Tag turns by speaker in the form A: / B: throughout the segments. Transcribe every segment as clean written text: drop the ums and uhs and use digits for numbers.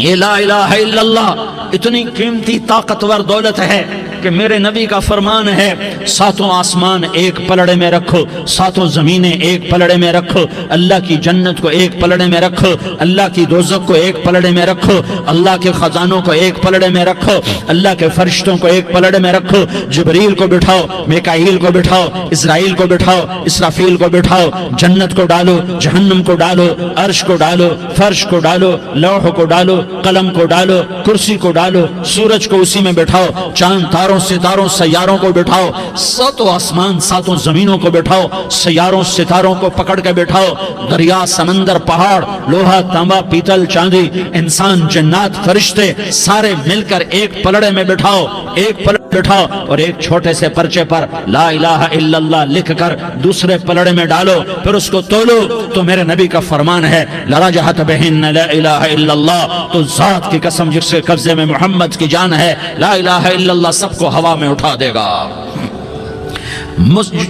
A: یہ لا الہ الا اللہ اتنی قیمتی طاقتور دولت ہے کہ میرے نبی کا فرمان ہے ساتوں آسمان ایک پلڑے میں رکھو، ساتوں زمینیں ایک پلڑے میں رکھو، اللہ کی جنت کو ایک پلڑے میں رکھو، اللہ کی دوزخ کو ایک پلڑے میں رکھو، اللہ کے خزانوں کو ایک پلڑے میں رکھو، اللہ کے فرشتوں کو ایک پلڑے میں رکھو، جبریل کو بٹھاؤ، میکائیل کو بٹھاؤ، اسرائیل کو بٹھاؤ، اسرافیل کو بٹھاؤ، جنت کو ڈالو، جہنم کو ڈالو، عرش کو ڈالو، فرش کو ڈالو، لوح کو ڈالو، قلم کو ڈالو، کرسی کو ڈالو، سورج کو اسی میں بٹھاؤ، چاند تاروں ستاروں سیاروں کو بٹھاؤ، ساتوں آسمان ساتوں زمینوں کو بٹھاؤ، سیاروں ستاروں کو پکڑ کے بٹھاؤ، دریا سمندر پہاڑ لوہا تانبا پیتل چاندی انسان جنات فرشتے سارے مل کر ایک پلڑے میں بٹھاؤ، ایک پلڑے بٹھاؤ اور ایک چھوٹے سے پرچے پر لا الہ الا اللہ لکھ کر دوسرے پلڑے میں ڈالو، پھر اس کو تولو تو میرے نبی کا فرمان ہے لرجحت بہن لا الہ الا اللہ، تو ذات کی قسم جس کے قبضے میں محمد کی جان ہے لا الہ الا اللہ سب کو ہوا میں اٹھا دے گا۔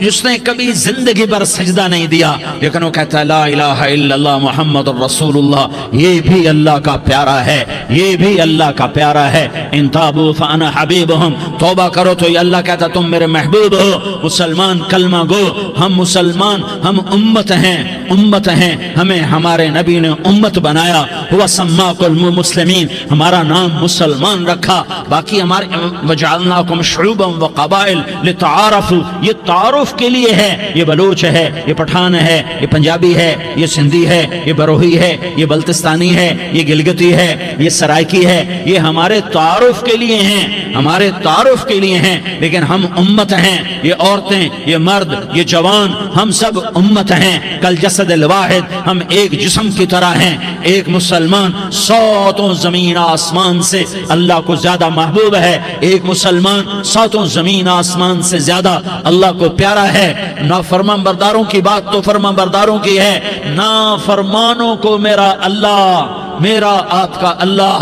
A: جس نے کبھی زندگی پر سجدہ نہیں دیا لیکن وہ کہتا ہے لا الہ الا اللہ محمد الرسول اللہ، یہ بھی اللہ کا پیارا ہے، یہ بھی اللہ کا پیارا ہے۔ ان تابوا فانا حبیبہم، توبہ کرو تو یہ اللہ کہتا تم میرے محبوب ہو۔ مسلمان کلمہ گو، ہم مسلمان، ہم امت ہیں، امت ہیں، ہمیں ہمارے نبی نے امت بنایا، ہوا سماکم المسلمین، ہمارا نام مسلمان رکھا، باقی ہمارے وجعلناکم شعوبا وقبائل لتعارفوا، یہ تعارف کے لیے ہے، یہ بلوچ ہے، یہ پٹھان ہے، یہ پنجابی ہے، یہ سندھی ہے، یہ بروہی ہے، یہ بلتستانی ہے، یہ گلگتی ہے، یہ سرائکی ہے، یہ ہمارے تعارف کے لیے ہیں، ہمارے تعارف کے لیے ہیں، لیکن ہم امت ہیں، یہ عورتیں، یہ مرد، یہ جوان، ہم سب امت ہیں، کل جسد الواحد، ہم ایک جسم کی طرح ہیں۔ ایک مسلمان ساتوں زمین آسمان سے اللہ کو زیادہ محبوب ہے، ایک مسلمان ساتوں زمین آسمان سے زیادہ اللہ کو پیارا ہے۔ نافرمان برداروں کی بات تو فرمان برداروں کی ہے، نافرمانوں کو میرا اللہ، میرا آپ کا اللہ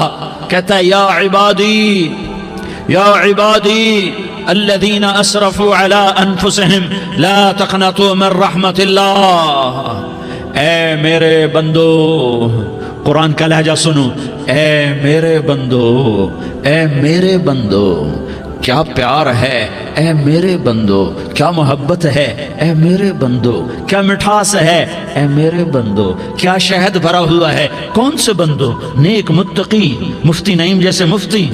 A: کہتا ہے یا عبادی، یا عبادی الذین اسرفوا علی انفسہم لا تقنطوا من رحمت اللہ، اے میرے بندو، قرآن کا لہجہ سنو، اے میرے بندو، اے میرے بندو، کیا پیار ہے، اے میرے بندو، کیا محبت ہے، اے میرے بندو، کیا مٹھاس ہے، اے میرے بندو، کیا شہد بھرا ہوا ہے۔ کون سے بندو؟ نیک متقی، مفتی نعیم جیسے مفتی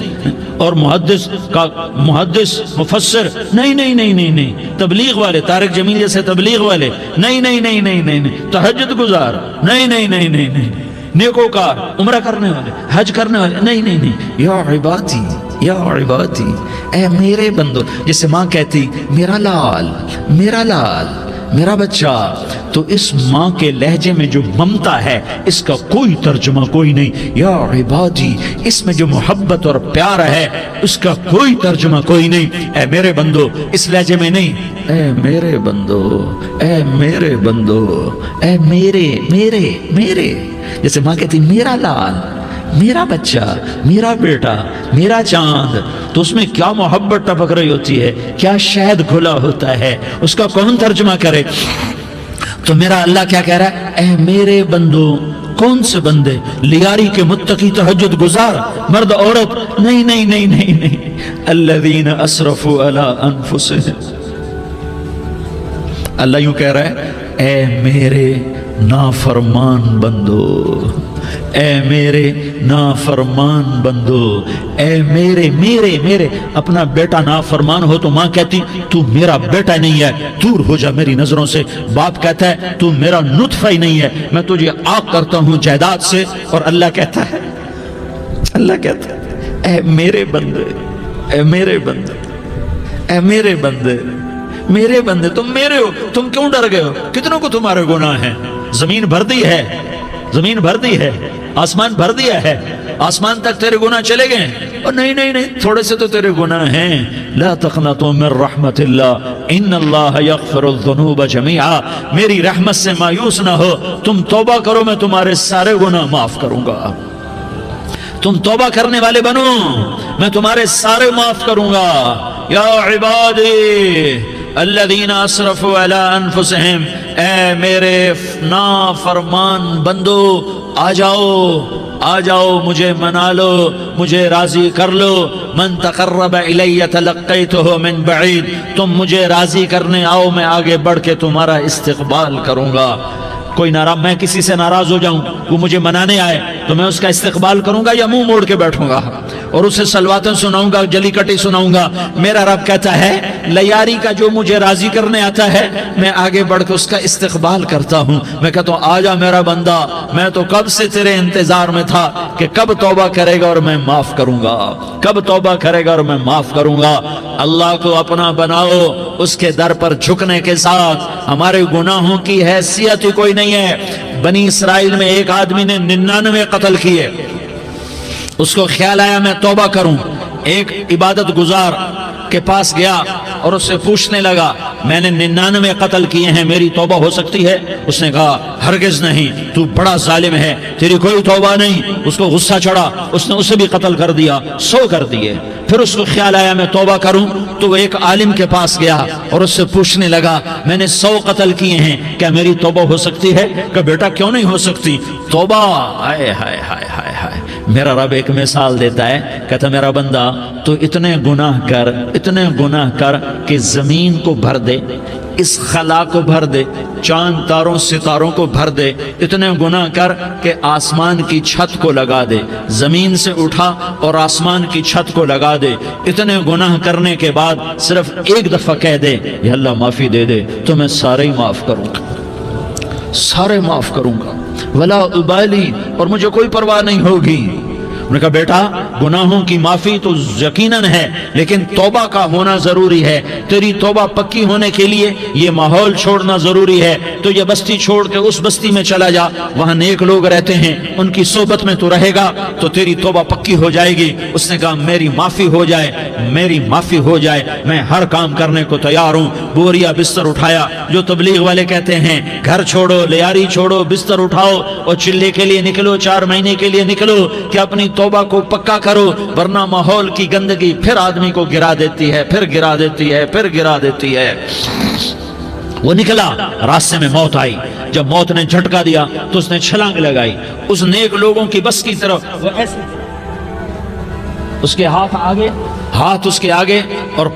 A: اور محدث کا محدث مفسر، نہیں نہیں نہیں نہیں نہیں، تبلیغ والے، طارق جمیل جیسے تبلیغ والے، نہیں نہیں نہیں نہیں نہیں، تہجد گزار، نہیں نہیں نہیں نہیں نہیں، نیکوکار، عمرہ کرنے والے، حج کرنے والے، نہیں نہیں نہیں، یا عبادی، یا عبادی، اے میرے بندو، جسے ماں کہتی میرا لال، میرا لال، میرا بچہ، تو اس ماں کے لہجے میں جو ممتا ہے اس کا کوئی ترجمہ کوئی نہیں۔ یا عبادی، اس میں جو محبت اور پیار ہے اس کا کوئی ترجمہ کوئی نہیں۔ اے میرے بندو، اس لہجے میں نہیں، اے میرے بندو، اے میرے بندو، اے میرے میرے میرے، جیسے ماں کہتی میرا لال، میرا بچہ، میرا بیٹا، میرا چاند، تو اس میں کیا محبت ٹپک رہی ہوتی ہے، کیا شہد کھلا ہوتا ہے، اس کا کون ترجمہ کرے؟ تو میرا اللہ کیا کہہ رہا ہے؟ اے میرے بندو، کون سے بندے؟ لیاری کے متقی تہجد گزار، مرد عورت، نہیں نہیں نہیں نہیں نہیں، الذین اسرفوا علی انفسہم، اللہ یوں کہہ رہا ہے اے میرے نافرمان بندو، اے میرے نافرمان بندو، اے میرے میرے میرے۔ اپنا بیٹا نافرمان ہو تو ماں کہتی تو میرا بیٹا نہیں ہے، دور ہو جا میری نظروں سے۔ باپ کہتا ہے تو میرا نطفہ ہی نہیں ہے، میں تجھے عاق کرتا ہوں جائیداد سے۔ اور اللہ کہتا ہے، اللہ کہتا ہے اے میرے بندے، اے میرے بندے، اے میرے بندے، میرے بندے، تم میرے ہو، تم کیوں ڈر گئے ہو؟ کتنوں کو تمہارے گناہ ہیں؟ زمین بھر دی ہے، زمین بھر دی ہے، آسمان بھر دیا ہے، آسمان تک تیرے گناہ چلے گئے۔ اور نہیں نہیں نہیں، تھوڑے سے تو تیرے گناہ ہیں۔ لا تقنطوا من رحمت اللہ ان اللہ یغفر الذنوب جميعا، میری رحمت سے مایوس نہ ہو، تم توبہ کرو میں تمہارے سارے گناہ معاف کروں گا۔ تم توبہ کرنے والے بنو، میں تمہارے سارے معاف کروں گا۔ یا عبادی الذین اسرفوا علی انفسہم، اے میرے نافرمان بندو، آ جاؤ مجھے منا لو، مجھے راضی کر لو۔ من تقرب الی تلقیتہ من بعید، تم مجھے راضی کرنے آؤ، میں آگے بڑھ کے تمہارا استقبال کروں گا۔ کوئی ناراض، میں کسی سے ناراض ہو جاؤں، وہ مجھے منانے آئے تو میں اس کا استقبال کروں گا یا منہ موڑ کے بیٹھوں گا اور اسے سلواتیں سناؤں گا، جلی کٹی سناؤں گا؟ میرا رب کہتا ہے لیاری کا جو مجھے راضی کرنے آتا ہے میں آگے بڑھ کے اس کا استقبال کرتا ہوں۔ میں کہتا ہوں آ جا میرا بندہ، میں تو کب سے تیرے انتظار میں تھا کہ کب توبہ کرے گا اور میں معاف کروں گا، کب توبہ کرے گا اور میں معاف کروں گا۔ اللہ کو اپنا بناؤ، اس کے در پر جھکنے کے ساتھ ہمارے گناہوں کی حیثیت ہی کوئی نہیں ہے۔ بنی اسرائیل میں ایک آدمی نے 99 قتل کیے، اس کو خیال آیا میں توبہ کروں، ایک عبادت گزار کے پاس گیا اور اس سے پوچھنے لگا میں نے 99 قتل کیے ہیں، میری توبہ ہو سکتی ہے؟ اس نے کہا ہرگز نہیں، تو بڑا ظالم ہے، تیری کوئی توبہ نہیں۔ اس کو غصہ چڑھا، اس نے اسے بھی قتل کر دیا، 100 کر دیے۔ پھر اس کو خیال آیا میں توبہ کروں، تو وہ ایک عالم کے پاس گیا اور اس سے پوچھنے لگا میں نے 100 قتل کیے ہیں، کیا میری توبہ ہو سکتی ہے؟ کہ بیٹا کیوں نہیں ہو سکتی توبہ؟ ہائے ہائے ہائے ہائے ہائے۔ میرا رب ایک مثال دیتا ہے، کہتا میرا بندہ تو اتنے گناہ کر، اتنے گناہ کر کہ زمین کو بھر دے، اس خلا کو بھر دے، چاند تاروں ستاروں کو بھر دے، اتنے گناہ کر کہ آسمان کی چھت کو لگا دے، زمین سے اٹھا اور آسمان کی چھت کو لگا دے۔ اتنے گناہ کرنے کے بعد صرف ایک دفعہ کہہ دے یا اللہ معافی دے دے تو میں سارے ہی معاف کروں گا، سارے معاف کروں گا، ولا ابالی، اور مجھے کوئی پرواہ نہیں ہوگی۔ انہوں نے کہا بیٹا گناہوں کی معافی تو یقیناً ہے لیکن توبہ کا ہونا ضروری ہے، تیری توبہ پکی ہونے کے لیے یہ ماحول چھوڑنا ضروری ہے۔ تو یہ بستی چھوڑ کے اس بستی میں چلا جا، وہاں نیک لوگ رہتے ہیں، ان کی صحبت میں تو رہے گا تو تیری توبہ پکی ہو جائے گی۔ اس نے کہا میری معافی ہو جائے، میری معافی ہو جائے، میں ہر کام کرنے کو تیار ہوں۔ بوریا بستر اٹھایا، جو تبلیغ والے کہتے ہیں گھر چھوڑو، لیاری چھوڑو، بستر اٹھاؤ اور چلے کے لیے نکلو، 4 مہینے کے لیے نکلو کہ اپنی توبہ کو پکا کرو، ورنہ ماحول کی گندگی پھر آدمی کو گرا دیتی ہے، پھر گرا دیتی ہے، پھر گرا دیتی ہے۔ وہ نکلا، راستے میں موت آئی، جب موت نے جھٹکا دیا تو اس نے چھلانگ لگائی اس نیک لوگوں کی بس کی طرف، وہ ایسے اس کے ہاتھ آگے، ہاتھ اس کے آگے اور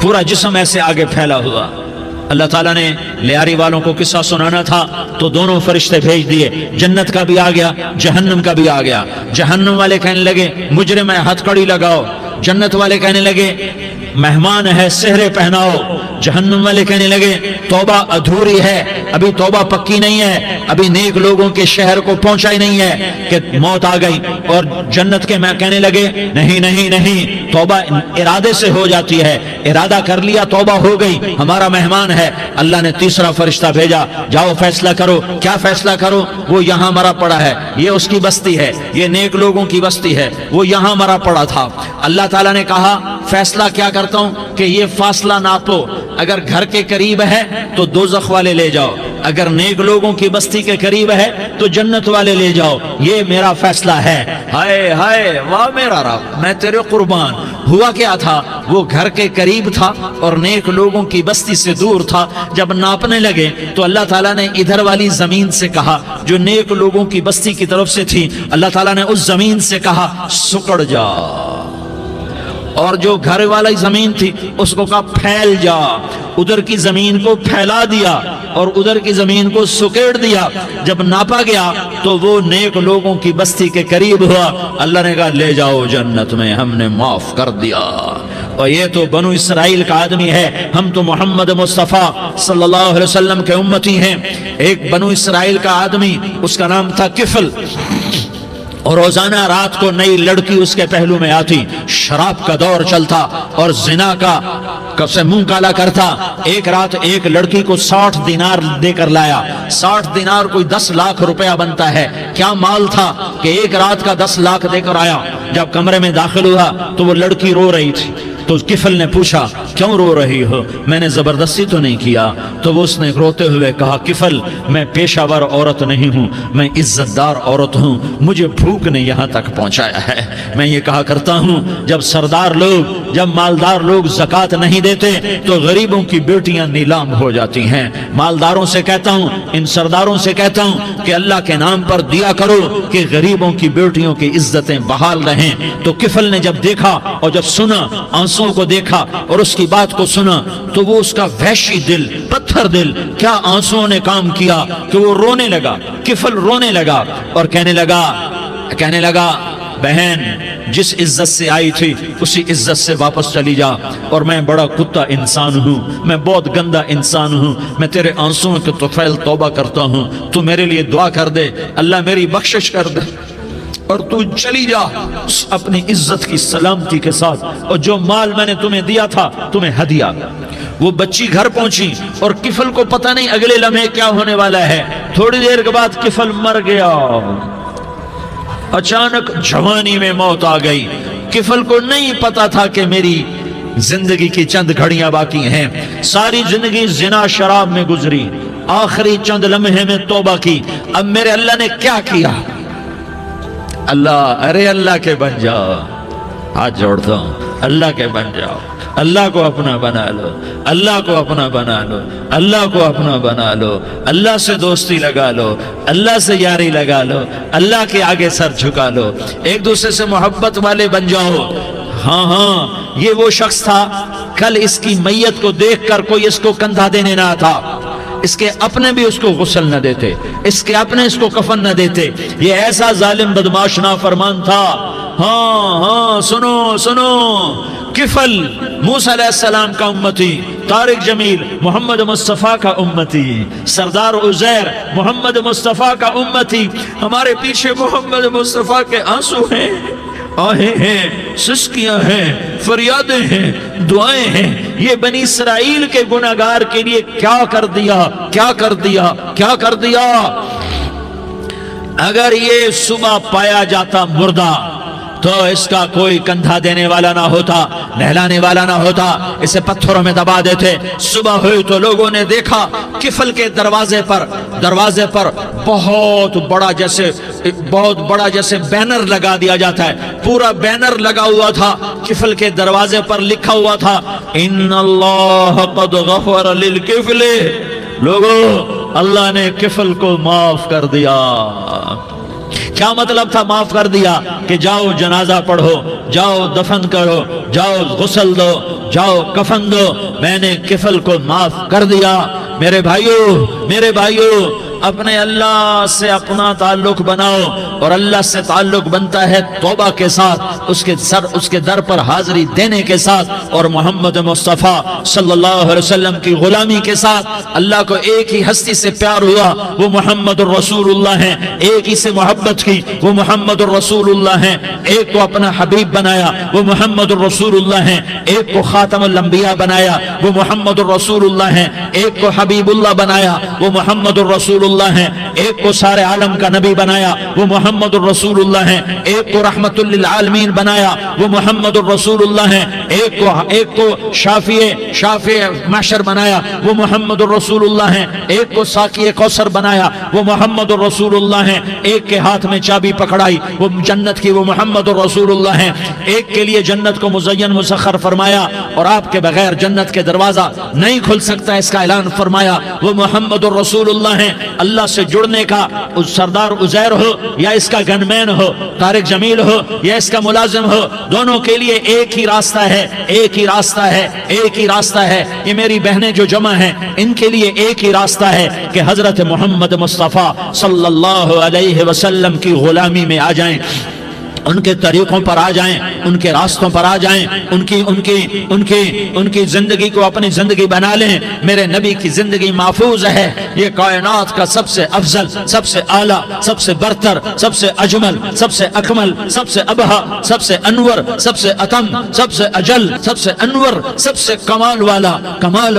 A: پورا جسم ایسے آگے پھیلا ہوا۔ اللہ تعالیٰ نے لیاری والوں کو قصہ سنانا تھا تو دونوں فرشتے بھیج دیے، جنت کا بھی آ گیا، جہنم کا بھی آ گیا۔ جہنم والے کہنے لگے مجرم ہے ہتھ کڑی لگاؤ، جنت والے کہنے لگے مہمان ہے سہرے پہناؤ۔ جہنم والے کہنے لگے توبہ ادھوری ہے، ابھی توبہ پکی نہیں ہے، ابھی نیک لوگوں کے شہر کو پہنچا ہی نہیں ہے کہ موت آ گئی۔ اور جنت کے میں کہنے لگے نہیں نہیں نہیں، توبہ ارادے سے ہو جاتی ہے، ارادہ کر لیا توبہ ہو گئی، ہمارا مہمان ہے۔ اللہ نے تیسرا فرشتہ بھیجا، جاؤ فیصلہ کرو۔ کیا فیصلہ کرو؟ وہ یہاں مرا پڑا ہے، یہ اس کی بستی ہے، یہ نیک لوگوں کی بستی ہے، وہ یہاں مرا پڑا تھا۔ اللہ تعالیٰ نے کہا فیصلہ کیا کرتا ہوں کہ یہ فاصلہ ناپو، اگر گھر کے قریب ہے تو دوزخ والے لے جاؤ، اگر نیک لوگوں کی بستی کے قریب ہے تو جنت والے لے جاؤ، یہ میرا فیصلہ ہے۔ ہائے ہائے واہ میرا رب، میں تیرے قربان۔ ہوا کیا تھا؟ وہ گھر کے قریب تھا اور نیک لوگوں کی بستی سے دور تھا۔ جب ناپنے لگے تو اللہ تعالیٰ نے ادھر والی زمین سے کہا جو نیک لوگوں کی بستی کی طرف سے تھی، اللہ تعالیٰ نے اس زمین سے کہا سکڑ جا، اور جو گھر والی زمین تھی اس کو کہا پھیل جا۔ ادھر کی زمین کو پھیلا دیا اور ادھر کی زمین کو سکیڑ دیا۔ جب ناپا گیا تو وہ نیک لوگوں کی بستی کے قریب ہوا۔ اللہ نے کہا لے جاؤ جنت میں، ہم نے معاف کر دیا۔ اور یہ تو بنو اسرائیل کا آدمی ہے، ہم تو محمد مصطفیٰ صلی اللہ علیہ وسلم کے امتی ہیں۔ ایک بنو اسرائیل کا آدمی، اس کا نام تھا کفل، اور روزانہ رات کو نئی لڑکی اس کے پہلو میں آتی، شراب کا دور چلتا اور زنا کا سے منہ کالا کرتا۔ ایک رات ایک لڑکی کو 60 دینار دے کر لایا۔ 60 دینار کوئی 10 لاکھ روپیہ بنتا ہے۔ کیا مال تھا کہ ایک رات کا 10 لاکھ دے کر آیا۔ جب کمرے میں داخل ہوا تو وہ لڑکی رو رہی تھی، تو کفل نے پوچھا کیوں رو رہی ہو؟ میں نے زبردستی تو نہیں کیا۔ تو وہ اس نے روتے ہوئے کہا کفل میں پیشہ ور عورت نہیں ہوں، میں عزت دار عورت ہوں، مجھے بھوک نے یہاں تک پہنچایا ہے۔ میں یہ کہا کرتا ہوں جب سردار لوگ، جب مالدار لوگ زکوٰۃ نہیں دیتے تو غریبوں کی بیٹیاں نیلام ہو جاتی ہیں۔ مالداروں سے کہتا ہوں، ان سرداروں سے کہتا ہوں کہ اللہ کے نام پر دیا کرو کہ غریبوں کی بیٹیوں کی عزتیں بحال رہیں۔ تو کفل نے جب دیکھا اور جب سنا، آنسوں کو دیکھا اور اس کی بات کو سنا، تو وہ اس کا وحشی دل، پتھر دل، کیا آنسوں نے کام کیا کہ وہ رونے لگا۔ کفل رونے لگا اور کہنے لگا بہن جس عزت سے آئی تھی اسی عزت سے واپس چلی جا، اور میں بڑا کتا انسان ہوں، میں بہت گندا انسان ہوں، میں تیرے آنسوں کے طفیل توبہ کرتا ہوں، تو میرے لیے دعا کر دے، اللہ میری بخشش کر دے، اور تو چلی جا اپنی عزت کی سلامتی کے ساتھ، اور جو مال میں نے تمہیں دیا تھا تمہیں ہدیہ۔ وہ بچی گھر پہنچی اور کفل کو پتہ نہیں اگلے لمحے کیا ہونے والا ہے۔ تھوڑی دیر کے بعد کفل مر گیا، اچانک جوانی میں موت آ گئی۔ کفل کو نہیں پتا تھا کہ میری زندگی کی چند گھڑیاں باقی ہیں، ساری زندگی زنا شراب میں گزری، آخری چند لمحے میں توبہ کی۔ اب میرے اللہ نے کیا کیا؟ اللہ کے بن جاؤ، ہاتھ جوڑتا ہوں، اللہ کے بن جاؤ، اللہ کو اپنا بنا لو، اللہ کو اپنا بنا لو، اللہ کو اپنا بنا لو، اللہ سے دوستی لگا لو، اللہ سے یاری لگا لو، اللہ کے آگے سر جھکا لو، ایک دوسرے سے محبت والے بن جاؤ۔ ہاں یہ وہ شخص تھا، کل اس کی میت کو دیکھ کر کوئی اس کو کندھا دینے نہ تھا، اس کے اپنے بھی اس کو غسل نہ دیتے، اس کے اپنے اس کو کفن نہ دیتے، یہ ایسا ظالم بدماش نافرمان تھا۔ ہاں سنو، کفل موسیٰ علیہ السلام کا امتی، طارق جمیل محمد مصطفیٰ کا امتی، سردار عزیر محمد مصطفیٰ کا امتی، ہمارے پیچھے محمد مصطفیٰ کے آنسو ہیں، آہیں ہیں، سسکیاں ہیں، فریادیں ہیں، دعائیں ہیں۔ یہ بنی اسرائیل کے گناہگار کے لیے کیا کر دیا۔ اگر یہ صبح پایا جاتا مردہ تو اس کا کوئی کندھا دینے والا نہ ہوتا، نہلانے والا نہ ہوتا، اسے پتھروں میں دبا دیتے۔ صبح ہوئی تو لوگوں نے دیکھا کفل کے دروازے پر بہت بڑا جیسے بینر لگا دیا جاتا ہے، پورا بینر لگا ہوا تھا، کفل کے دروازے پر لکھا ہوا تھا ان اللہ قد غفر للکفل، لوگوں اللہ نے کفل کو معاف کر دیا۔ کیا مطلب تھا معاف کر دیا؟ کہ جاؤ جنازہ پڑھو، جاؤ دفن کرو، جاؤ غسل دو، جاؤ کفن دو، میں نے کفل کو معاف کر دیا۔ میرے بھائیو اپنے اللہ سے اپنا تعلق بناؤ، اور اللہ سے تعلق بنتا ہے توبہ کے ساتھ، اس کے در پر حاضری دینے کے ساتھ، اور محمد مصطفیٰ صلی اللہ علیہ وسلم کی غلامی کے ساتھ۔ اللہ کو ایک ہی ہستی سے پیار ہوا، وہ محمد الرسول اللہ ہیں، ایک ہی سے محبت کی، وہ محمد الرسول اللہ ہیں، ایک کو اپنا حبیب بنایا، وہ محمد الرسول اللہ ہیں، ایک کو خاتم الانبیاء بنایا، وہ محمد الرسول اللہ ہیں، ایک کو حبیب اللہ بنایا، وہ محمد الرسول اللہ ہیں، ایک کو سارے عالم کا نبی بنایا، وہ محمد الرسول اللہ ہیں، ایک کو رحمت للعالمین بنایا، وہ محمد الرسول اللہ ہیں، ایک کو شافع محشر بنایا، وہ محمد الرسول اللہ ہیں، ایک کو ساقی کوثر بنایا، وہ محمد الرسول اللہ ہیں، ایک کے ہاتھ میں چابی پکڑائی وہ جنت کی، وہ محمد الرسول اللہ ہیں، ایک کے لیے جنت کو مزین مسخر فرمایا، اور آپ کے بغیر جنت کے دروازہ نہیں کھل سکتا اس کا اعلان فرمایا، وہ محمد الرسول اللہ ہیں۔ اللہ سے جڑنے کا سردار عزیر ہو یا اس کا گن مین ہو، طارق جمیل ہو یا اس کا ملازم ہو، دونوں کے لیے ایک ہی راستہ ہے۔ یہ میری بہنیں جو جمع ہیں ان کے لیے ایک ہی راستہ ہے کہ حضرت محمد مصطفیٰ صلی اللہ علیہ وسلم کی غلامی میں آ جائیں، ان کے طریقوں پر آ جائیں، ان کے راستوں پر آ جائیں، ان کی زندگی کو اپنی زندگی بنا لیں۔ میرے نبی کی زندگی محفوظ ہے، یہ کائنات کا سب سے افضل، سب سے اعلیٰ، سب سے برتر، سب سے اجمل، سب سے اکمل، سب سے ابہا، سب سے انور، سب سے اتم، سب سے اجل، سب سے انور، سب سے کمال والا، جمال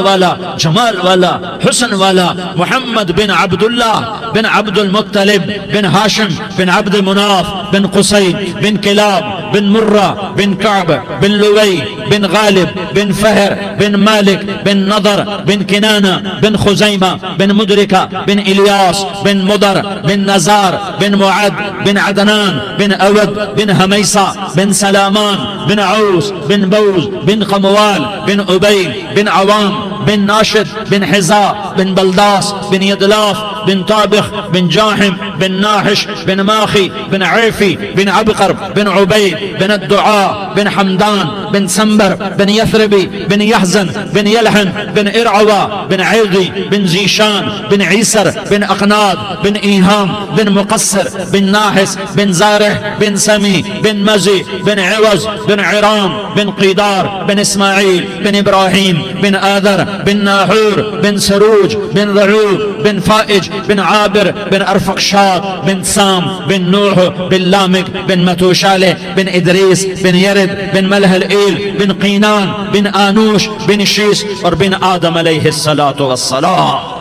A: والا، حسن والا، محمد بن عبداللہ بن عبد المطلب بن ہاشم بن عبد مناف بن قصی بن کلاب بن مرہ بن کعب بن لوی بن غالب بن فہر بن مالک بن نضر بن کنانہ بن خزیمہ بن مدرکہ بن الیاس بن مدر بن نزار بن معد بن عدنان بن اود بن حمیسہ بن سلامان بن عوس بن بوز بن قموال بن عبید بن عوام بن ناشد بن حزاء بن بلداس بن يدلاف بن طابخ بن جاحم بن ناحش بن ماخي بن عيفي بن عبقر بن عبيد بن الدعاء بن حمدان بن سنبر بن يثربي بن يحزن بن يلحن بن إرعوى بن عيضي بن زيشان بن عيسر بن أقناد بن إيهام بن مقصر بن ناحس بن زارح بن سمي بن مزي بن عوز بن عرام بن قيدار بن إسماعيل بن إبراهيم بن آذر بن ناحور بن سروج بن ضعوب بن فائج بن عابر بن أرفقشاد بن سام بن نوح بن لامك بن متوشالة بن إدريس بن يرد بن ملح الإيل بن قينان بن آنوش بن شيس اور بن آدم علیہ السلام.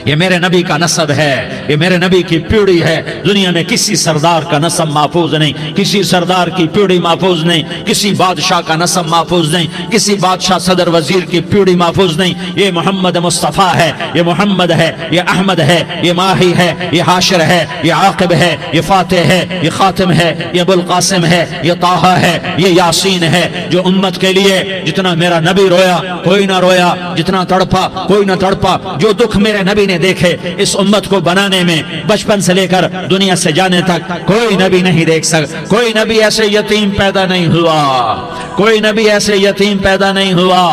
A: یہ میرے نبی کا نسب ہے، یہ میرے نبی کی پیڑھی ہے. دنیا میں کسی سردار کا نسب محفوظ نہیں، کسی سردار کی پیڑھی محفوظ نہیں، کسی بادشاہ کا نسب محفوظ نہیں، کسی بادشاہ صدر وزیر کی پیڑھی محفوظ نہیں. یہ محمد مصطفیٰ ہے، یہ محمد ہے، یہ احمد ہے، یہ ماہی ہے، یہ حاشر ہے، یہ عاقب ہے، یہ فاتح ہے، یہ خاتم ہے، یہ ابو القاسم ہے، یہ طٰہٰ ہے، یہ یاسین ہے. جو امت کے لیے جتنا میرا نبی رویا کوئی نہ رویا، جتنا تڑپا کوئی نہ تڑپا، جو دکھ میرے نبی نے دیکھے اس امت کو بنانے میں بچپن سے لے کر دنیا سے جانے تک کوئی نبی نہیں دیکھ سکتا. کوئی نبی ایسے یتیم پیدا نہیں ہوا، کوئی نبی ایسے یتیم پیدا نہیں ہوا،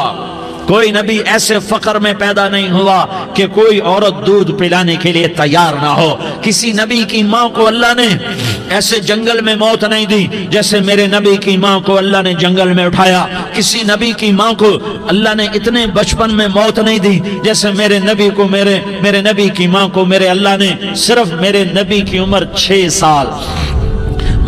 A: کوئی نبی ایسے فقر میں پیدا نہیں ہوا کہ کوئی عورت دودھ پلانے کے لیے تیار نہ ہو. کسی نبی کی ماں کو اللہ نے ایسے جنگل میں موت نہیں دی جیسے میرے نبی کی ماں کو اللہ نے جنگل میں اٹھایا. کسی نبی کی ماں کو اللہ نے اتنے بچپن میں موت نہیں دی جیسے میرے نبی کو میرے نبی کی ماں کو میرے اللہ نے صرف میرے نبی کی عمر 6 سال،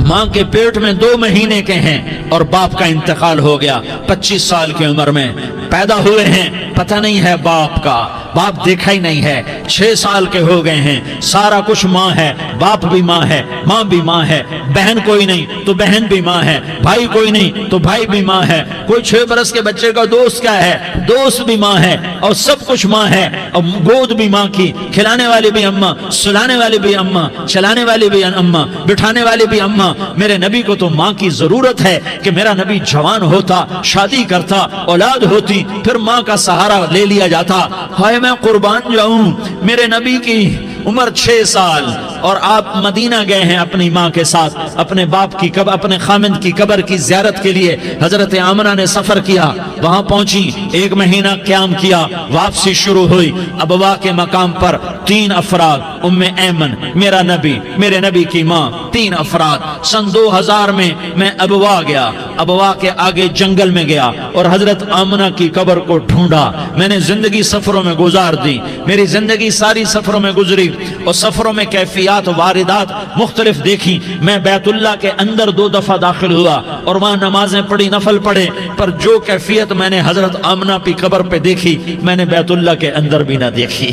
A: ماں کے پیٹ میں 2 مہینے کے ہیں اور باپ کا انتقال ہو گیا. 25 سال کی عمر میں پیدا ہوئے ہیں، پتہ نہیں ہے باپ کا، باپ دیکھا ہی نہیں ہے. 6 سال کے ہو گئے ہیں، سارا کچھ ماں ہے، باپ بھی ماں ہے، ماں بھی ماں ہے. بہن کوئی نہیں تو بہن بھی ماں ہے، بھائی کوئی نہیں تو بھائی بھی ماں ہے. کوئی 6 برس کے بچے کا دوست کیا ہے، دوست بھی ماں ہے، اور سب کچھ ماں ہے. اور گود بھی ماں کی، کھلانے والی بھی اماں، سلانے والی بھی اماں، چلانے والی بھی اماں، بٹھانے والی بھی اماں. میرے نبی کو تو ماں کی ضرورت ہے کہ میرا نبی جوان ہوتا، شادی کرتا، اولاد ہوتی، پھر ماں کا سہارا لے لیا جاتا. ہائے میں قربان جاؤں، میرے نبی کی عمر 6 سال اور آپ مدینہ گئے ہیں اپنی ماں کے ساتھ، اپنے باپ کی اپنے خامند کی قبر کی زیارت کے لیے. حضرت آمنہ نے سفر کیا، وہاں پہنچی، 1 مہینہ قیام کیا، واپسی شروع ہوئی. ابوا کے مقام پر 3 افراد، ام ایمن، میرا نبی، میرے نبی کی ماں، 3 افراد. سن 2000 میں ابوا گیا، ابوا کے آگے جنگل میں گیا اور حضرت آمنہ کی قبر کو ڈھونڈا. میں نے زندگی سفروں میں گزار دی، میری زندگی ساری سفروں میں گزری اور سفروں میں کیفیات واردات مختلف دیکھی. میں بیت اللہ کے اندر 2 دفعہ داخل ہوا اور وہاں نمازیں پڑھی، نفل پڑھے، پر جو کیفیت میں نے حضرت آمنہ کی قبر پہ دیکھی میں نے بیت اللہ کے اندر بھی نہ دیکھی.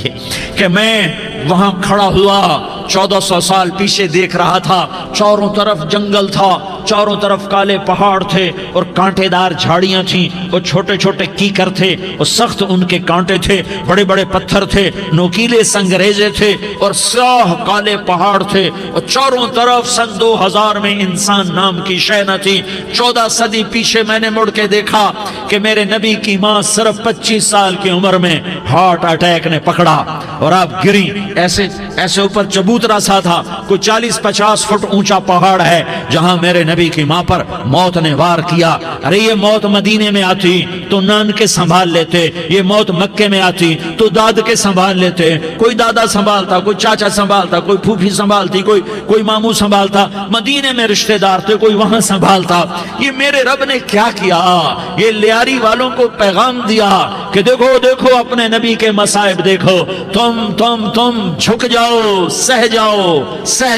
A: کہ میں وہاں کھڑا ہوا 1400 سال پیچھے دیکھ رہا تھا، چاروں طرف جنگل تھا، چاروں طرف کالے پہاڑ تھے اور کانٹے دار جھاڑیاں تھیں اور چھوٹے چھوٹے کیکر تھے اور سخت ان کے کانٹے تھے، بڑے بڑے پتھر تھے، نوکیلے سنگریزے تھے اور سیاہ کالے پہاڑ تھے اور چاروں طرف. سن 2000 میں انسان نام کی شے نہ تھی. 14 صدی پیچھے میں نے مڑ کے دیکھا کہ میرے نبی کی ماں صرف 25 سال کی عمر میں ہارٹ اٹیک نے پکڑا اور آپ گری. ایسے اوپر چبوترا سا تھا، کوئی 40-50 فٹ اونچا پہاڑ ہے جہاں میرے نبی کی ماں پر موت نے وار کیا. ارے یہ موت مدینے میں آتی تو نان کے سنبھال لیتے، یہ موت مکے میں آتی تو داد کے سنبھال لیتے. کوئی دادا سنبھالتا، کوئی چاچا سنبھالتا، کوئی پھوپھی سنبھالتی، کوئی ماموں سنبھالتا. مدینے میں رشتہ دار تھے، کوئی وہاں سنبھالتا. یہ میرے رب نے کیا کیا؟ یہ لیاری والوں کو پیغام دیا کہ دیکھو دیکھو اپنے نبی کے مصائب دیکھو، تم جھک جاؤ، سہ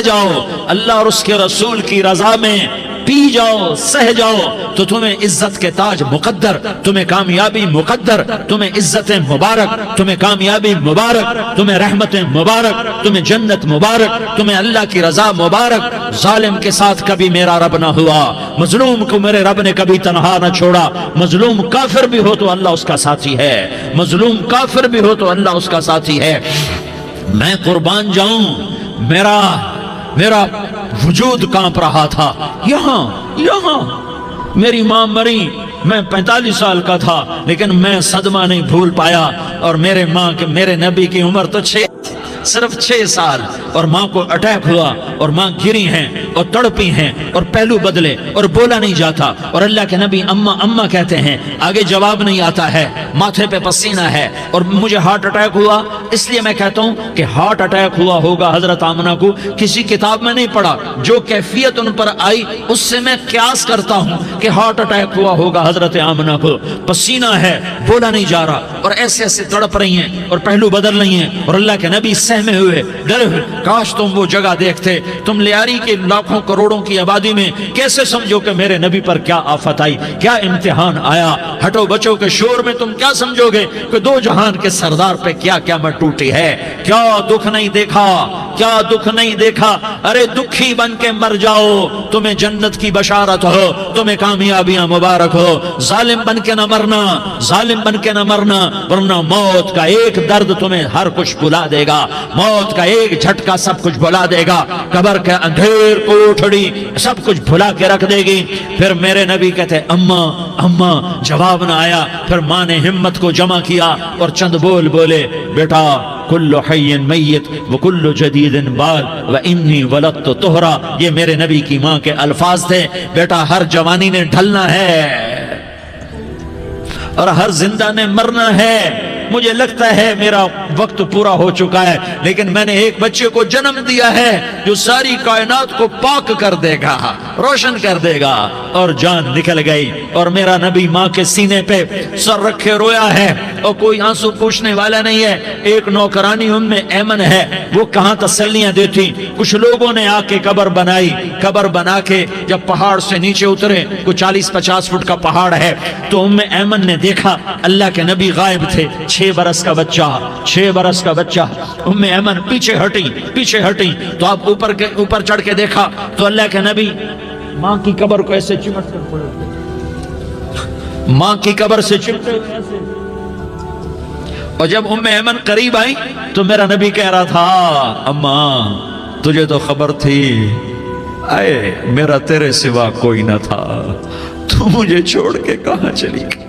A: جاؤ. اللہ اور اس کے رسول کی رضا میں پی جاؤ سہ جاؤ تو تمہیں عزت کے تاج مقدر، تمہیں کامیابی مقدر، تمہیں عزت مبارک، تمہیں کامیابی مبارک، تمہیں رحمت مبارک، تمہیں جنت مبارک، تمہیں اللہ کی رضا مبارک۔ ظالم کے ساتھ کبھی میرا رب نہ ہوا، مظلوم کو میرے رب نے کبھی تنہا نہ چھوڑا۔ مظلوم کافر بھی ہو تو اللہ اس کا ساتھی ہے، مظلوم کافر بھی ہو تو اللہ اس کا ساتھی ہے۔ میں قربان جاؤں، میرا وجود کانپ رہا تھا۔ یہاں میری ماں مری، میں 45 سال کا تھا، لیکن میں صدمہ نہیں بھول پایا۔ اور میرے نبی کی عمر تو صرف 6 سال، اور ماں کو اٹیک ہوا اور ماں گری ہیں اور تڑپی ہیں اور پہلو بدلے اور بولا نہیں جاتا، اور اللہ کے نبی اماں اماں کہتے ہیں، آگے جواب نہیں آتا ہے، ماتھے پہ پسینہ ہے، اور مجھے ہارٹ اٹیک ہوا۔ اس لیے میں کہتا ہوں کہ ہارٹ اٹیک ہوا ہوگا حضرت آمنہ کو، کسی کتاب میں نہیں پڑھا، جو کیفیت ان پر آئی اس سے میں قیاس کرتا ہوں کہ ہارٹ اٹیک ہوا ہوگا حضرت آمنہ کو۔ پسینہ ہے، بولا نہیں جا رہا، اور ایسے ایسے تڑپ رہی ہیں اور پہلو بدل رہی ہیں، اور اللہ کے نبی سہمے ہوئے ڈرے ہوئے۔ کاش تم وہ جگہ دیکھتے، تم لیاری کے لاکھوں کروڑوں کی آبادی میں کیسے سمجھو کہ میرے نبی پر کیا آفت آئی، کیا امتحان آیا۔ ہٹو بچوں کے شور میں تم کیا سمجھو گے کہ دو جہان کے سردار پہ کیا قیامت ٹوٹی ہے۔ کیا دکھ نہیں دیکھا، کیا دکھ نہیں دیکھا۔ ارے دکھی بن کے مر جاؤ، تمہیں جنت کی بشارت ہو، تمہیں کامیابیاں مبارک ہو۔ ظالم بن کے نہ مرنا، ظالم بن کے نہ مرنا، ورنہ موت کا ایک درد تمہیں ہر کچھ بھلا دے گا، موت کا ایک جھٹکا سب کچھ بھلا دے گا، قبر کے اندھیر کوٹھڑی سب کچھ بھلا کے رکھ دے گی۔ پھر میرے نبی کہتے اماں اماں، جواب نہ آیا۔ پھر ماں نے ہمت کو جمع کیا اور چند بول بولے، بیٹا کل حی میت وکل جدید بال وانی ولدت طہرا۔ یہ میرے نبی کی ماں کے الفاظ تھے، بیٹا ہر جوانی نے ڈھلنا ہے اور ہر زندہ نے مرنا ہے۔ مجھے لگتا ہے میرا وقت پورا ہو چکا ہے، لیکن میں نے ایک بچے کو جنم دیا ہے جو ساری کائنات کو پاک کر دے گا، روشن کر دے گا۔ اور جان نکل گئی، اور میرا نبی ماں کے سینے پہ سر رکھے رویا ہے، اور کوئی آنسو پوچھنے والا نہیں ہے۔ ایک نوکرانی ایمن ہے، وہ کہاں تسلیاں دیتی۔ کچھ لوگوں نے آ کے قبر بنائی، قبر بنا کے جب پہاڑ سے نیچے اترے، کوئی 40-50 فٹ کا پہاڑ ہے، تو ایمن نے دیکھا اللہ کے نبی غائب تھے۔ 6 برس کا بچہ، ایمن پیچھے ہٹی تو آپ اوپر چڑھ کے دیکھا تو اللہ کے نبی ماں کی قبر کو ایسے چمٹ کر پڑے، ماں کی قبر سے چمٹے ہوئے ایسے۔ اور جب ایمن قریب آئی تو میرا نبی کہہ رہا تھا، اماں تجھے تو خبر تھی، اے میرا تیرے سوا کوئی نہ تھا، تو مجھے چھوڑ کے کہاں چلی گئی۔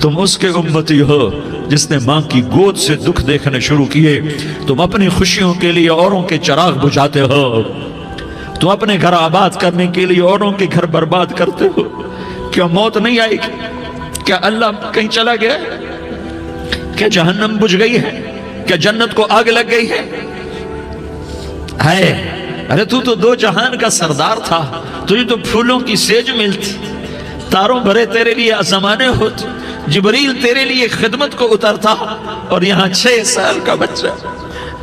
A: تم اس کے امتی ہو جس نے ماں کی گود سے دکھ دیکھنے شروع کیے۔ تم اپنی خوشیوں کے لیے اوروں کے چراغ بجھاتے ہو، تم اپنے گھر آباد کرنے کے لیے اوروں کے گھر برباد کرتے ہو۔ کیا موت نہیں آئے گی؟ کیا اللہ کہیں چلا گیا؟ کیا جہنم بجھ گئی ہے؟ کیا جنت کو آگ لگ گئی ہے؟ ارے تو 2 جہان کا سردار تھا، تجھے تو پھولوں کی سیج ملتی، تاروں بھرے تیرے لیے زمانے ہوتے، جبریل تیرے لیے خدمت کو اترتا، اور یہاں 6 سال کا بچہ۔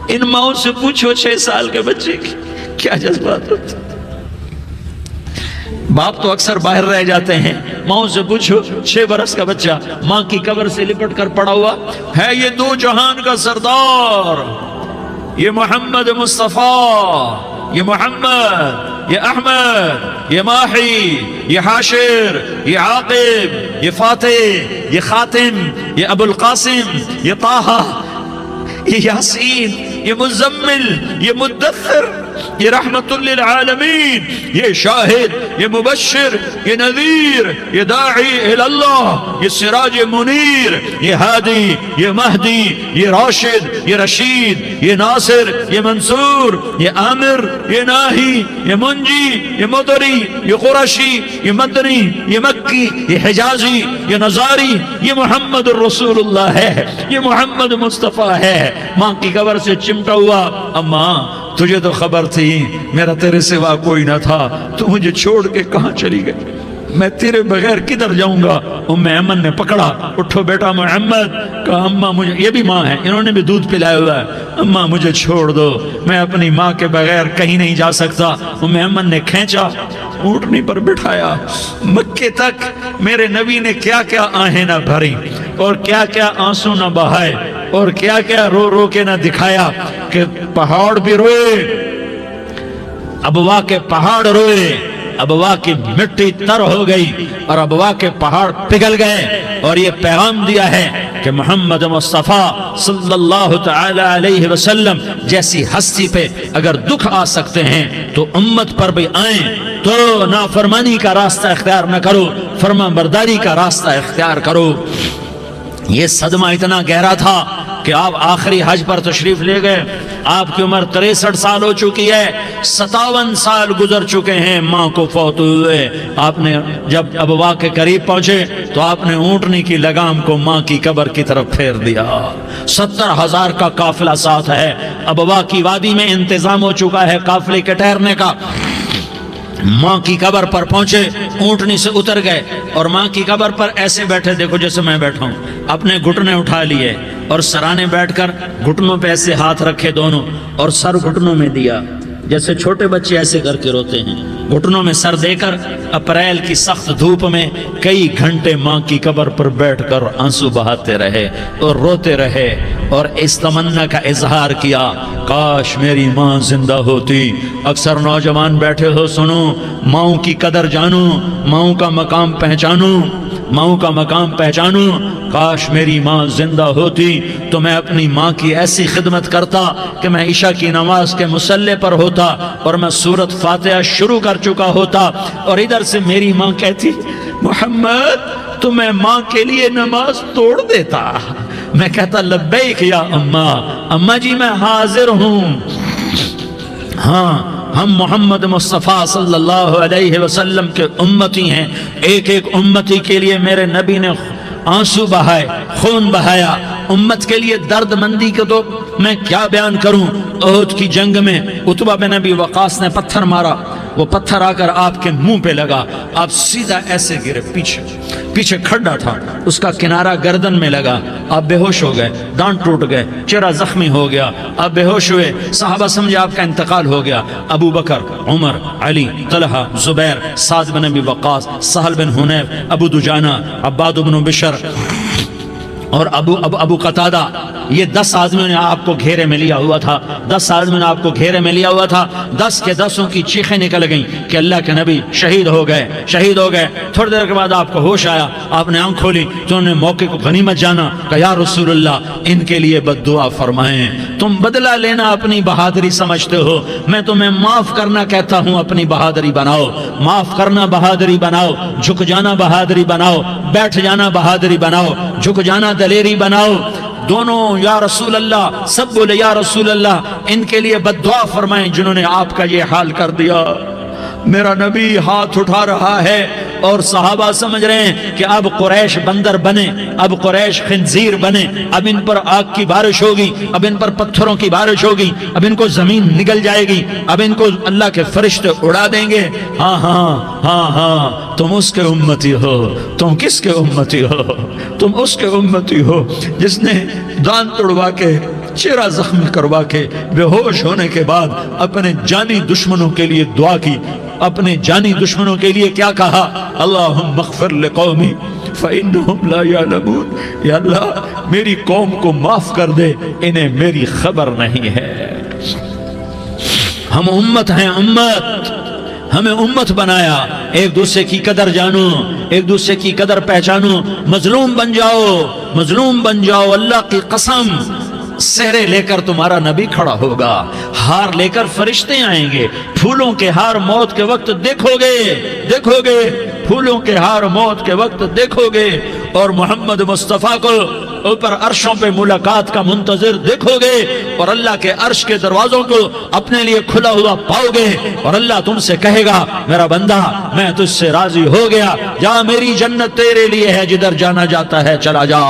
A: ان ماؤں سے پوچھو 6 سال کے بچے کی کیا جذبات ہوتے۔ باپ تو اکثر باہر رہ جاتے ہیں، ماؤں سے پوچھو 6 برس کا بچہ ماں کی قبر سے لپٹ کر پڑا ہوا ہے۔ یہ 2 جہان کا سردار، یہ محمد مصطفیٰ، یہ محمد، یہ احمد، یہ ماہی، یہ حاشر، یہ عاقب، یہ فاتح، یہ خاتم، یہ ابو القاسم، یہ طٰہٰ، یہ یاسین، یہ مزمل، یہ مدثر، یہ رحمت للعالمین، یہ شاہد، یہ مبشر، یہ نذیر، یہ داعی اللہ، یہ سراج منیر، یہ ہادی، یہ مہدی، یہ راشد، یہ رشید، یہ ناصر، یہ منصور، یہ عامر، یہ ناہی، یہ منجی، یہ مدری، یہ قرشی، یہ مدنی، یہ مکی، یہ حجازی، یہ نظاری، یہ محمد الرسول اللہ ہے، یہ محمد مصطفیٰ ہے۔ ماں کی قبر سے چمٹا ہوا، اماں تجھے تو خبر تھی میرا تیرے سوا کوئی نہ تھا، تو مجھے چھوڑ کے کہاں چلی گئی۔ میں تیرے بغیر کدھر جاؤں گا؟ ام ایمن نے پکڑا، اٹھو بیٹا محمد، کہا اماں مجھے، یہ بھی ماں ہے، انہوں نے بھی دودھ پلایا ہوا ہے، اماں مجھے چھوڑ دو، میں اپنی ماں کے بغیر کہیں نہیں جا سکتا۔ ام ایمن نے کھینچا، اونٹنی پر بٹھایا، مکے تک میرے نبی نے کیا کیا آہیں نہ بھری اور کیا کیا آنسو نہ بہائے اور کیا کیا رو رو کے نہ دکھایا کہ پہاڑ بھی روئے، ابوا کے پہاڑ روئے، ابوا کی مٹی تر ہو گئی اور ابوا کے پہاڑ پگھل گئے، اور یہ پیغام دیا ہے کہ محمد مصطفیٰ صلی اللہ تعالی علیہ وسلم جیسی ہستی پہ اگر دکھ آ سکتے ہیں تو امت پر بھی آئیں، تو نافرمانی کا راستہ اختیار نہ کرو، فرما برداری کا راستہ اختیار کرو۔ یہ صدمہ اتنا گہرا تھا کہ آپ آخری حج پر تشریف لے گئے، آپ کی عمر 63 سال ہو چکی ہے، 57 سال گزر چکے ہیں ماں کو فوت ہوئے۔ آپ نے جب ابوا کے قریب پہنچے تو آپ نے اونٹنی کی لگام کو ماں کی قبر کی طرف پھیر دیا۔ 70,000 کا قافلہ ساتھ ہے، ابوا کی وادی میں انتظام ہو چکا ہے قافلے کے ٹھہرنے کا۔ ماں کی قبر پر پہنچے، اونٹنی سے اتر گئے اور ماں کی قبر پر ایسے بیٹھے، دیکھو جیسے میں بیٹھا ہوں، اپنے گھٹنے اٹھا لیے اور سرانے بیٹھ کر گھٹنوں پہ ایسے ہاتھ رکھے دونوں اور سر گھٹنوں میں دیا، جیسے چھوٹے بچے ایسے کر کے روتے ہیں، گھٹنوں میں سر دے کر اپریل کی سخت دھوپ میں کئی گھنٹے ماں کی قبر پر بیٹھ کر آنسو بہاتے رہے اور روتے رہے اور اس تمنا کا اظہار کیا، کاش میری ماں زندہ ہوتی۔ اکثر نوجوان بیٹھے ہو، سنو، ماؤں کی قدر جانو، ماؤں کا مقام پہچانو، ماؤں کا مقام پہچانو۔ کاش میری ماں زندہ ہوتی تو میں اپنی ماں کی ایسی خدمت کرتا کہ میں عشاء کی نماز کے مصلی پر ہوتا اور میں سورۃ فاتحہ شروع کر چکا ہوتا، اور ادھر سے میری ماں کہتی محمد تو میں ماں کے لیے نماز توڑ دیتا، میں کہتا لبیک یا اماں، اماں جی میں حاضر ہوں۔ ہاں، ہم محمد مصطفیٰ صلی اللہ علیہ وسلم کے امتی ہیں، ایک ایک امتی کے لیے میرے نبی نے آنسو بہائے، خون بہایا، امت کے لیے درد مندی کو تو میں کیا بیان کروں۔ احد کی جنگ میں عتبہ بن ابی وقاص نے پتھر مارا، وہ پتھر آ کر آپ کے منہ پہ لگا، آپ سیدھا ایسے گرے، پیچھے کھڈا تھا، اس کا کنارہ گردن میں لگا، آپ بے ہوش ہو گئے، دانت ٹوٹ گئے، چہرہ زخمی ہو گیا، آپ بے ہوش ہوئے، صحابہ سمجھے آپ کا انتقال ہو گیا۔ ابو بکر، عمر، علی، طلحہ، زبیر، سعد بن ابی وقاص، سہل بن حنیف، ابو دجانہ، عباد بن بشر اور ابو قتادہ، یہ 10 آدمیوں نے آپ کو گھیرے میں لیا ہوا تھا، 10 آدمیوں نے آپ کو گھیرے میں لیا ہوا تھا، 10 کے 10 کی چیخیں نکل گئیں کہ اللہ کے نبی شہید ہو گئے، شہید ہو گئے۔ تھوڑی دیر کے بعد آپ کو ہوش آیا، آپ نے آنکھ کھولی تو انہوں نے موقع کو غنیمت جانا کہ یا رسول اللہ ان کے لیے بد دعا فرمائیں، تم بدلہ لینا اپنی بہادری سمجھتے ہو، میں تمہیں معاف کرنا کہتا ہوں، اپنی بہادری بناؤ، معاف کرنا بہادری بناؤ، جھک جانا بہادری بناؤ، بیٹھ جانا بہادری بناؤ، جھک جانا دلیری بناؤ۔ دونوں یا رسول اللہ، سب بولے یا رسول اللہ، ان کے لیے بد دعا فرمائیں جنہوں نے آپ کا یہ حال کر دیا۔ میرا نبی ہاتھ اٹھا رہا ہے اور صحابہ سمجھ رہے ہیں کہ اب قریش بندر بنے، اب قریش خنزیر بنے، اب ان پر آگ کی بارش ہوگی، اب ان پر پتھروں کی بارش ہوگی، اب ان کو زمین نگل جائے گی، اب ان کو اللہ کے فرشتے اڑا دیں گے۔ ہاں ہاں ہاں ہاں، تم اس کے امتی ہو، تم کس کے امتی ہو؟ تم اس کے امتی ہو جس نے دانت توڑوا کے، چہرہ زخمی کروا کے، بے ہوش ہونے کے بعد اپنے جانی دشمنوں کے لیے دعا کی، اپنے جانی دشمنوں کے لیے کیا کہا؟ اللہم اغفر لقومی فإنہم لا یعلمون، یا اللہ میری قوم کو معاف کر دے، انہیں میری خبر نہیں ہے۔ ہم امت ہیں، امت، ہمیں امت بنایا، ایک دوسرے کی قدر جانو، ایک دوسرے کی قدر پہچانو، مظلوم بن جاؤ، مظلوم بن جاؤ، اللہ کی قسم سہرے لے کر تمہارا نبی کھڑا ہوگا، ہار لے کر فرشتے آئیں گے، پھولوں کے ہار موت کے وقت دیکھو گے، دیکھو گے، پھولوں کے ہار موت کے وقت دیکھو گے، اور محمد مصطفیٰ کو اوپر عرشوں پہ ملاقات کا منتظر دیکھو گے، اور اللہ کے عرش کے دروازوں کو اپنے لیے کھلا ہوا پاؤ گے، اور اللہ تم سے کہے گا میرا بندہ میں تجھ سے راضی ہو گیا، جا میری جنت تیرے لیے ہے، جدھر جانا جاتا ہے چلا جا۔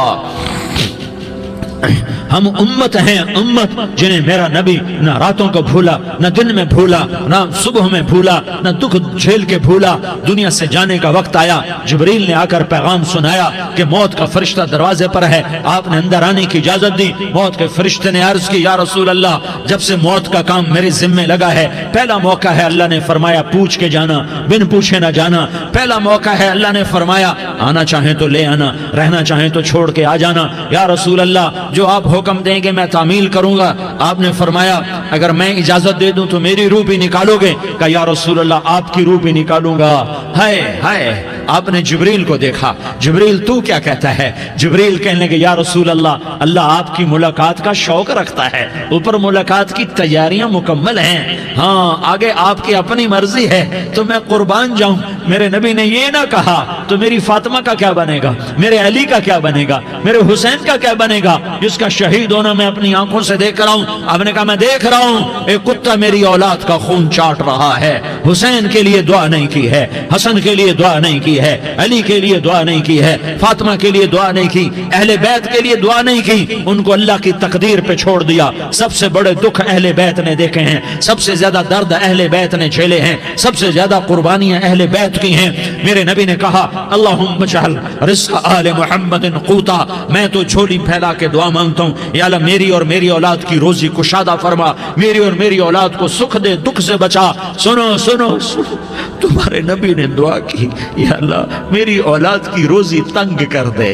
A: ہم امت ہیں، امت جنہیں میرا نبی نہ راتوں کو بھولا، نہ دن میں بھولا، نہ صبح میں بھولا، نہ دکھ جھیل کے بھولا۔ دنیا سے جانے کا وقت آیا، جبریل نے آ کر پیغام سنایا کہ موت کا فرشتہ دروازے پر ہے، آپ نے اندر آنے کی اجازت دی۔ موت کے فرشتے نے عرض کی، یا رسول اللہ، جب سے موت کا کام میرے ذمہ لگا ہے، پہلا موقع ہے، اللہ نے فرمایا پوچھ کے جانا، بن پوچھے نہ جانا۔ پہلا موقع ہے، اللہ نے فرمایا آنا چاہیں تو لے آنا، رہنا چاہیں تو چھوڑ کے آ جانا۔ یا رسول اللہ، جو آپ حکم دیں گے میں تعمیل کروں گا۔ آپ نے فرمایا اگر میں اجازت دے دوں تو میری روح بھی نکالو گے؟ کہا یا رسول اللہ، آپ کی روح بھی نکالوں گا۔ ہائے ہائے، آپ نے جبریل کو دیکھا، جبریل تو کیا کہتا ہے؟ جبریل کہنے لگے یا رسول اللہ، اللہ آپ کی ملاقات کا شوق رکھتا ہے، اوپر ملاقات کی تیاریاں مکمل ہیں، ہاں آگے آپ کی اپنی مرضی ہے تو میں قربان جاؤں۔ میرے نبی نے یہ نہ کہا تو میری فاطمہ کا کیا بنے گا، میرے علی کا کیا بنے گا، میرے حسین کا کیا بنے گا، جس کا شہید ہونا میں اپنی آنکھوں سے دیکھ رہا ہوں۔ آپ نے کہا میں دیکھ رہا ہوں، ایک کتا میری اولاد کا خون چاٹ رہا ہے۔ حسین کے لیے دعا نہیں کی ہے، حسن کے لیے دعا نہیں کی ہے، علی کے لیے دعا نہیں کی ہے، فاطمہ کے لیے دعا نہیں کی، اہل بیت کے لیے دعا نہیں کی، ان کو اللہ کی تقدیر پہ چھوڑ دیا۔ سب سے بڑے دکھ اہل بیت نے دیکھے ہیں، سب سے زیادہ درد اہل بیت نے جھیلے ہیں، سب سے زیادہ قربانیاں اہل بیت کی ہیں۔ میرے نبی نے کہا اللہم اجعل رزق آل محمد قوتا، میں تو جھولی پھیلا کے دعا مانگتا ہوں، یا اللہ میری اور میری اولاد کی روزی کشادہ فرما، میری اور میری اولاد کو سکھ دے، دکھ سے بچا۔ سنو سنو سنو، تمہارے نبی نے دعا کی، یا اللہ میری اولاد کی روزی تنگ کر دے،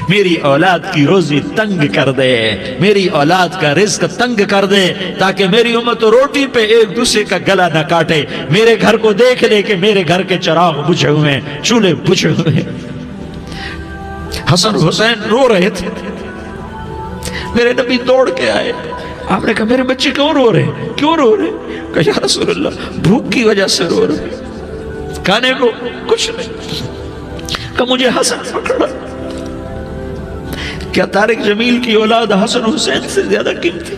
A: میری اولاد کی روزی تنگ کر دے، میری اولاد کا رزق تنگ کر دے، تاکہ میری امت روٹی پہ ایک دوسرے کا گلا نہ کاٹے، میرے گھر کو دیکھ لے کہ میرے گھر کے چراغ بجھے ہوئے ہیں، چولہے بجھے ہوئے ہیں۔ حسن حسین رو رہے تھے، میرے نبی دوڑ کے آئے، آپ نے کہا میرے بچے کیوں رو رہے ہیں، کیوں رو رہے ہیں؟ کہا یا رسول اللہ بھوک کی وجہ سے رو رہے ہیں، کھانے کو کچھ نہیں۔ کہا مجھے حسن پکڑا۔ کیا طارق جمیل کی اولاد حسن حسین سے زیادہ قیمتی؟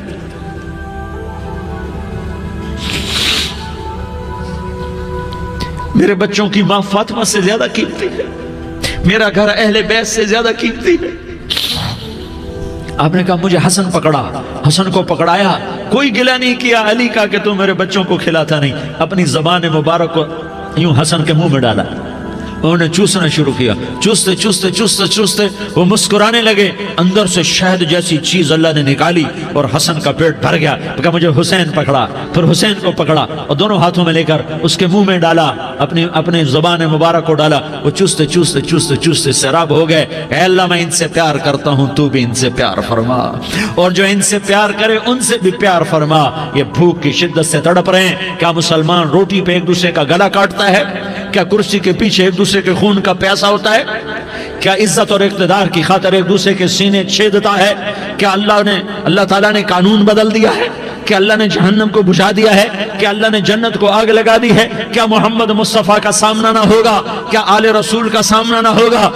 A: میرے بچوں کی ماں فاطمہ سے زیادہ قیمتی ہے، میرا گھر اہل بیت سے زیادہ قیمتی ہے۔ آپ نے کہا مجھے حسن پکڑا، حسن کو پکڑایا، کوئی گلہ نہیں کیا علی کا کہ تو میرے بچوں کو کھلاتا نہیں، اپنی زبان مبارک کو یوں حسن کے منہ میں ڈالا، انہوں نے چوسنا شروع کیا، چوستے چوستے چوستے چوستے وہ مسکرانے لگے، اندر سے شہد جیسی چیز اللہ نے نکالی اور حسن کا پیٹ بھر گیا۔ کہا مجھے حسین پکڑا، پھر حسین کو پکڑا اور دونوں ہاتھوں میں لے کر اس کے منہ میں ڈالا، اپنے زبان مبارک کو ڈالا، وہ چوستے چوستے چوستے چوستے سیراب ہو گئے۔ اے اللہ میں ان سے پیار کرتا ہوں، تو بھی ان سے پیار فرما، اور جو ان سے پیار کرے ان سے بھی پیار فرما۔ یہ بھوک کی شدت سے تڑپ رہے ہیں، کیا مسلمان روٹی پہ ایک دوسرے کا گلا کاٹتا ہے؟ کیا کرسی کے پیچھے ایک دوسرے کے خون کا پیاسا ہوتا ہے؟ کیا عزت اور اقتدار کی خاطر ایک دوسرے کے سینے چھیدتا ہے؟ کیا اللہ تعالیٰ نے قانون بدل دیا ہے؟ کیا اللہ نے جہنم کو بجھا دیا ہے؟ کیا اللہ نے جنت کو آگ لگا دی ہے؟ کیا محمد مصطفیٰ کا سامنا نہ ہوگا؟ کیا آل رسول کا سامنا نہ ہوگا؟